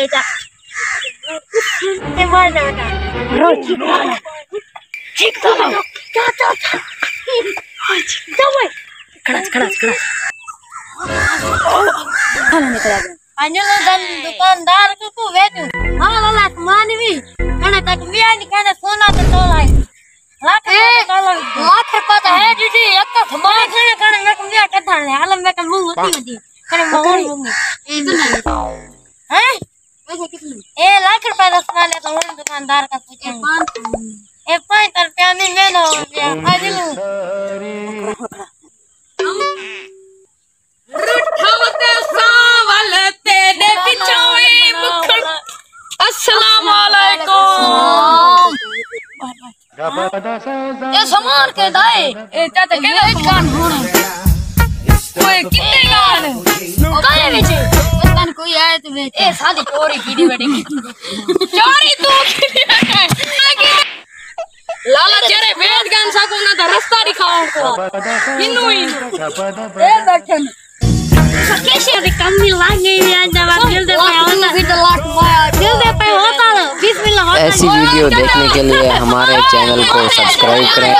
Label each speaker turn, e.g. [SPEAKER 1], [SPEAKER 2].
[SPEAKER 1] बेटा ये मार दे बेटा ठीक तो क्या खड़ा खाना निकला अंजल दुकानदार को वेचू हां लाला मानवी कने तक लिया नहीं कने सोना तो तोलाई लाख रुपया तो है दीदी एक तो हमारे कने मैं को लिया कथा ले हाल मैं को मुंह होती कने मोहन मुंह ए तो नहीं हैं वैसे कितने ए लाख रुपया दस वाले तो दुकानदार का पूछे ए 5 रुपया नहीं मैं लो आदिलू
[SPEAKER 2] रुठावते सावल तेरे पिछोए मुखड़ अस्सलाम वालेकुम ये सामान के दाए ए चाचा के कान होना ओए कितने कान काहे बेचे कान कोई आए तो बेचे ए सादी चोरी की बेटे चोरी तू की लाला तेरे वेद ज्ञान साको ना तो रास्ता दिखाओ को इनु ए दर्शन कैसे अभी कम भी लागे यार जवाब दिल दे पे होता फिर तो लाख माया दिल दे पे होता है बिस्मिल्लाह होता
[SPEAKER 3] ऐसी वीडियो देखने के लिए हमारे चैनल को सब्सक्राइब करें।